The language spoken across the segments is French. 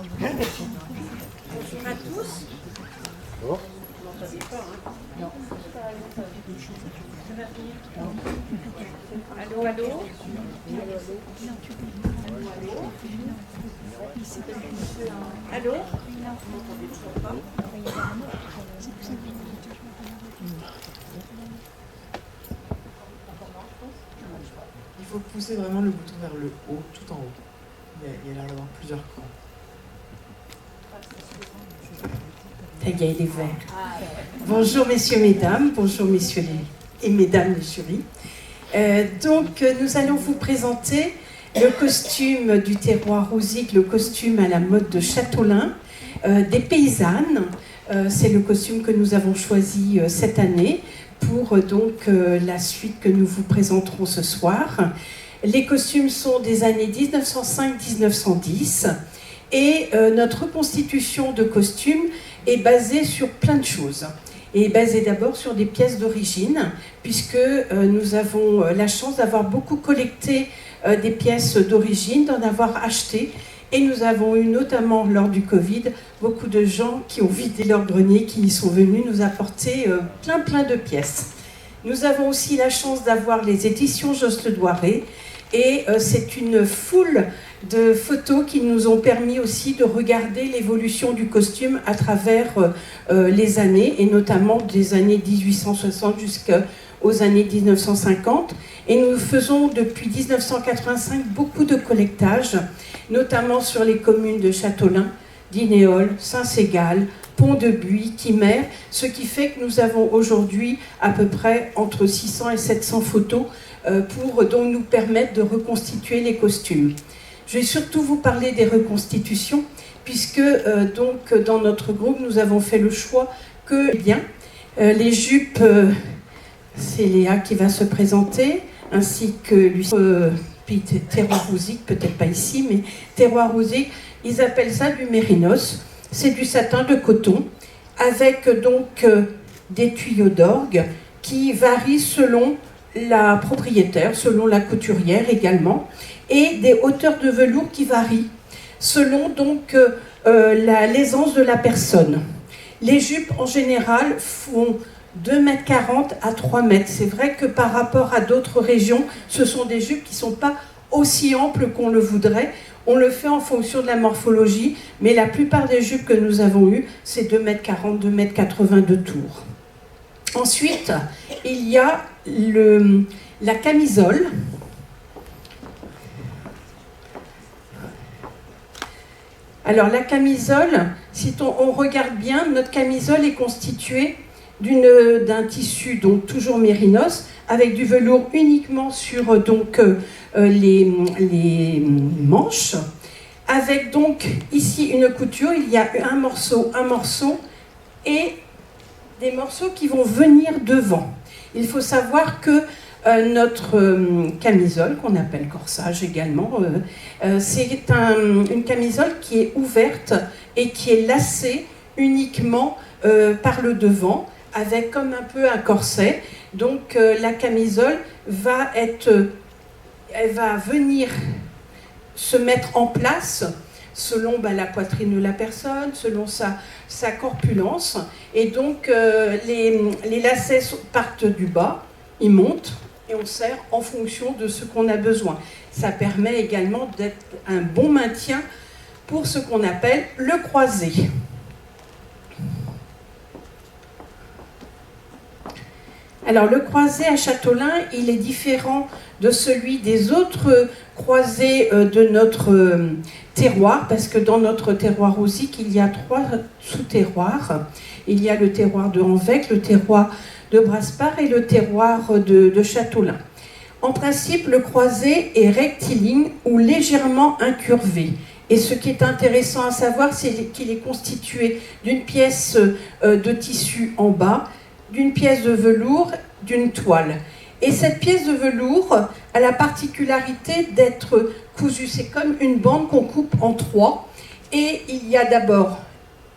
Bonjour à tous. Bonjour. Allô, allô. Allô. Il faut pousser vraiment le bouton vers le haut, tout en haut. Il y a l'air d'avoir plusieurs crans. Ça y est, il est vert. Bonjour messieurs, mesdames, bonjour messieurs et mesdames les jurys. Nous allons vous présenter le costume du terroir Rouzic, le costume à la mode de Châteaulin, des paysannes. C'est le costume que nous avons choisi cette année pour la suite que nous vous présenterons ce soir. Les costumes sont des années 1905-1910 et notre reconstitution de costumes est basée sur plein de choses. Et basée d'abord sur des pièces d'origine, puisque nous avons la chance d'avoir beaucoup collecté des pièces d'origine, d'en avoir acheté. Et nous avons eu notamment lors du Covid beaucoup de gens qui ont vidé leur grenier, qui sont venus nous apporter plein de pièces. Nous avons aussi la chance d'avoir les éditions Josse Le Doiré et c'est une foule de photos qui nous ont permis aussi de regarder l'évolution du costume à travers les années et notamment des années 1860 jusqu'aux années 1950. Et nous faisons depuis 1985 beaucoup de collectage, notamment sur les communes de Châteaulin, d'Inéol, Saint-Ségal, Pont-de-Buis, Quimer, ce qui fait que nous avons aujourd'hui à peu près entre 600 et 700 photos pour nous permettre de reconstituer les costumes. Je vais surtout vous parler des reconstitutions, puisque dans notre groupe, nous avons fait le choix que les jupes, c'est Léa qui va se présenter, ainsi que lui, terroir Rouzic, peut-être pas ici, mais terroir Rouzic, ils appellent ça du mérinos. C'est du satin de coton, avec des tuyaux d'orgue qui varient selon la propriétaire, selon la couturière également, et des hauteurs de velours qui varient selon l'aisance de la personne. Les jupes en général font 2,40 m à 3 m. C'est vrai que par rapport à d'autres régions, ce sont des jupes qui ne sont pas aussi amples qu'on le voudrait. On le fait en fonction de la morphologie, mais la plupart des jupes que nous avons eues, c'est 2,40 m, 2,80 m de tour. Ensuite, il y a la camisole. Alors la camisole, si on regarde bien, notre camisole est constituée d'un tissu toujours mérinos, avec du velours uniquement sur les manches, avec ici une couture, il y a un morceau et des morceaux qui vont venir devant. Il faut savoir que notre camisole, qu'on appelle corsage également, c'est une camisole qui est ouverte et qui est lacée uniquement par le devant, avec comme un peu un corset. Donc la camisole elle va venir se mettre en place selon la poitrine de la personne, selon sa corpulence. Et donc les lacets partent du bas, ils montent et on serre en fonction de ce qu'on a besoin. Ça permet également d'être un bon maintien pour ce qu'on appelle le croisé. Alors le croisé à Châteaulin, il est différent de celui des autres croisés de notre terroir, parce que dans notre terroir Rouzic, il y a 3 sous-terroirs. Il y a le terroir de Hanvec, le terroir de Brasparts et le terroir de Châteaulin. En principe, le croisé est rectiligne ou légèrement incurvé. Et ce qui est intéressant à savoir, c'est qu'il est constitué d'une pièce de tissu en bas, d'une pièce de velours, d'une toile. Et cette pièce de velours a la particularité d'être cousue. C'est comme une bande qu'on coupe en 3. Et il y a d'abord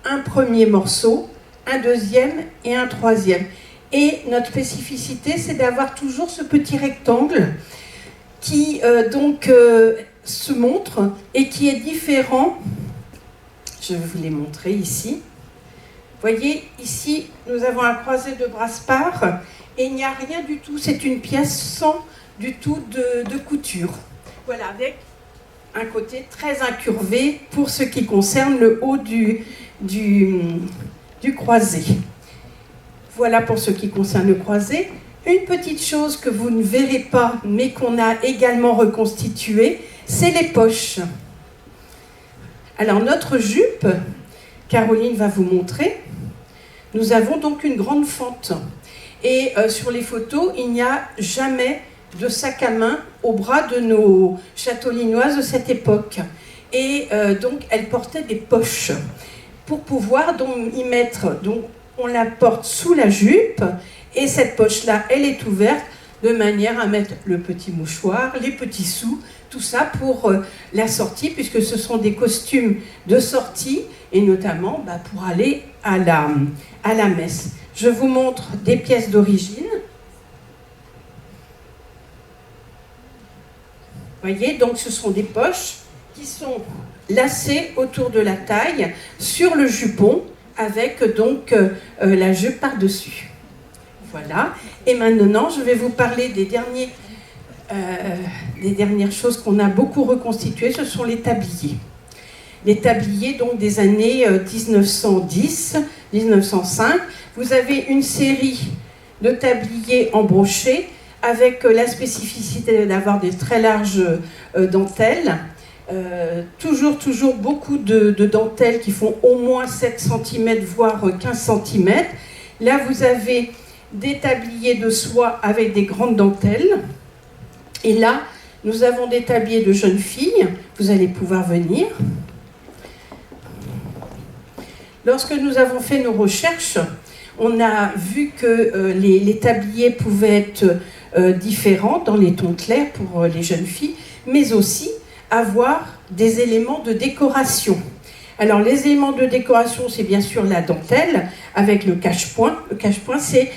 un premier morceau, un deuxième et un troisième. Et notre spécificité, c'est d'avoir toujours ce petit rectangle qui se montre et qui est différent Je vais vous les montrer ici. Vous voyez, ici, nous avons un croisé de Brasparts et il n'y a rien du tout. C'est une pièce sans du tout de couture. Voilà, avec un côté très incurvé pour ce qui concerne le haut du croisé. Voilà pour ce qui concerne le croisé. Une petite chose que vous ne verrez pas, mais qu'on a également reconstituée, c'est les poches. Alors notre jupe, Caroline va vous montrer, nous avons donc une grande fente. Et sur les photos, il n'y a jamais de sac à main au bras de nos châteaulinoises de cette époque. Et donc elles portaient des poches pour pouvoir donc y mettre. Donc on la porte sous la jupe et cette poche-là, elle est ouverte de manière à mettre le petit mouchoir, les petits sous, tout ça pour la sortie, puisque ce sont des costumes de sortie et notamment pour aller à la messe. Je vous montre des pièces d'origine. Vous voyez, donc ce sont des poches qui sont lacées autour de la taille sur le jupon avec donc la jupe par-dessus. Voilà. Et maintenant, je vais vous parler des dernières choses qu'on a beaucoup reconstituées. Ce sont les tabliers. Les tabliers donc des années 1910, 1905. Vous avez une série de tabliers embrochés avec la spécificité d'avoir des très larges dentelles. Toujours beaucoup de dentelles qui font au moins 7 cm, voire 15 cm. Là, vous avez des tabliers de soie avec des grandes dentelles. Et là, nous avons des tabliers de jeunes filles. Vous allez pouvoir venir. Lorsque nous avons fait nos recherches, on a vu que les tabliers pouvaient être différents dans les tons clairs pour les jeunes filles, mais aussi avoir des éléments de décoration. Alors, les éléments de décoration, c'est bien sûr la dentelle avec le cache-point. Le cache-point, c'est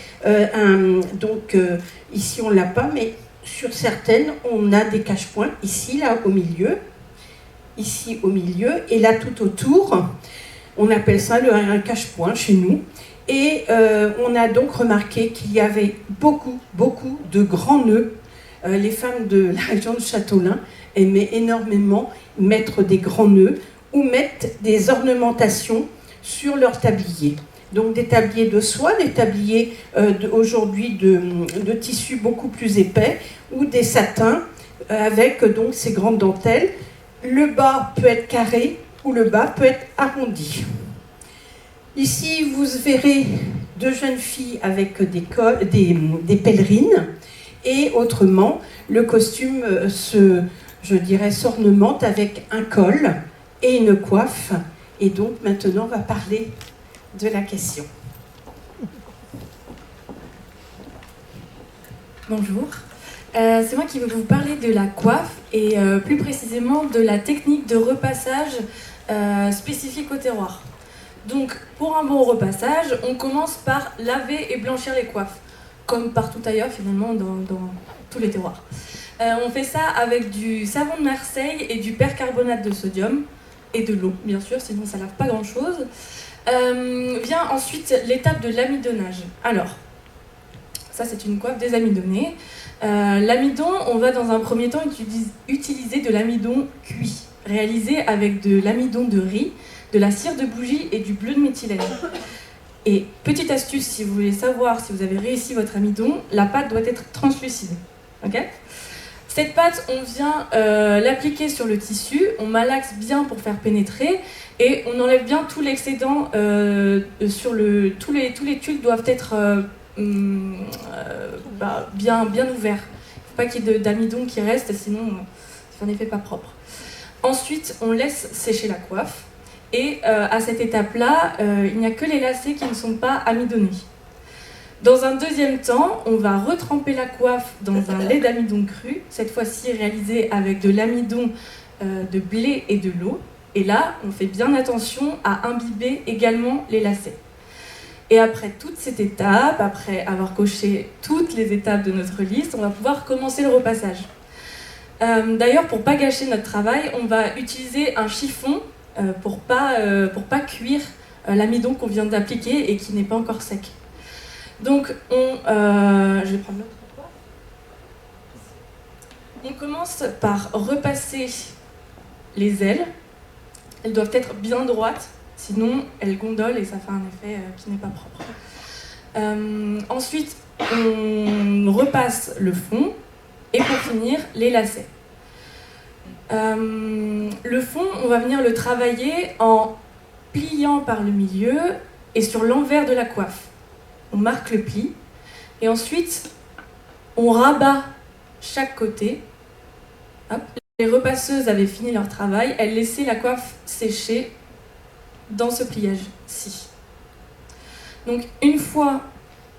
ici, on ne l'a pas, mais sur certaines, on a des cache-points. Ici, là, au milieu. Ici, au milieu. Et là, tout autour, on appelle ça un cache-point chez nous. Et on a donc remarqué qu'il y avait beaucoup de grands nœuds. Les femmes de la région de Châteaulin aimaient énormément mettre des grands nœuds ou mettre des ornementations sur leurs tabliers. Donc des tabliers de soie, des tabliers aujourd'hui de tissu beaucoup plus épais ou des satins avec donc ces grandes dentelles. Le bas peut être carré ou le bas peut être arrondi. Ici, vous verrez deux jeunes filles avec des pèlerines et autrement, le costume s'ornemente avec un col et une coiffe. Et donc maintenant, on va parler de la question. Bonjour, c'est moi qui vais vous parler de la coiffe et plus précisément de la technique de repassage spécifique au terroir. Donc pour un bon repassage, on commence par laver et blanchir les coiffes, comme partout ailleurs finalement dans tous les terroirs. On fait ça avec du savon de Marseille et du percarbonate de sodium et de l'eau bien sûr, sinon ça lave pas grand chose. Vient ensuite l'étape de l'amidonnage. Alors, ça c'est une coiffe désamidonnée. L'amidon, on va dans un premier temps utiliser de l'amidon cuit, réalisé avec de l'amidon de riz, de la cire de bougie et du bleu de méthylène. Et petite astuce, si vous voulez savoir si vous avez réussi votre amidon, la pâte doit être translucide. Okay ? Cette pâte, on vient l'appliquer sur le tissu, on malaxe bien pour faire pénétrer et on enlève bien tout l'excédent sur tous les tuiles doivent être bien ouverts. Il ne faut pas qu'il y ait d'amidon qui reste, sinon c'est un effet pas propre. Ensuite, on laisse sécher la coiffe et à cette étape-là, il n'y a que les lacets qui ne sont pas amidonnés. Dans un deuxième temps, on va retremper la coiffe dans un lait d'amidon cru, cette fois-ci réalisé avec de l'amidon de blé et de l'eau. Et là, on fait bien attention à imbiber également les lacets. Et après toute cette étape, après avoir coché toutes les étapes de notre liste, on va pouvoir commencer le repassage. D'ailleurs, pour ne pas gâcher notre travail, on va utiliser un chiffon pour pas cuire l'amidon qu'on vient d'appliquer et qui n'est pas encore sec. Donc je vais prendre l'autre. On commence par repasser les ailes. Elles doivent être bien droites, sinon elles gondolent et ça fait un effet qui n'est pas propre. Ensuite, on repasse le fond et pour finir, les lacets. Le fond, on va venir le travailler en pliant par le milieu et sur l'envers de la coiffe. On marque le pli et ensuite, on rabat chaque côté. Hop. Les repasseuses avaient fini leur travail, elles laissaient la coiffe sécher dans ce pliage-ci. Donc une fois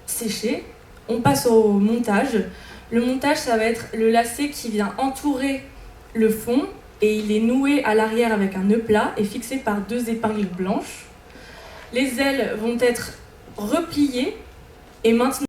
séché, on passe au montage. Le montage, ça va être le lacet qui vient entourer le fond et il est noué à l'arrière avec un nœud plat et fixé par 2 épingles blanches. Les ailes vont être repliées et maintenant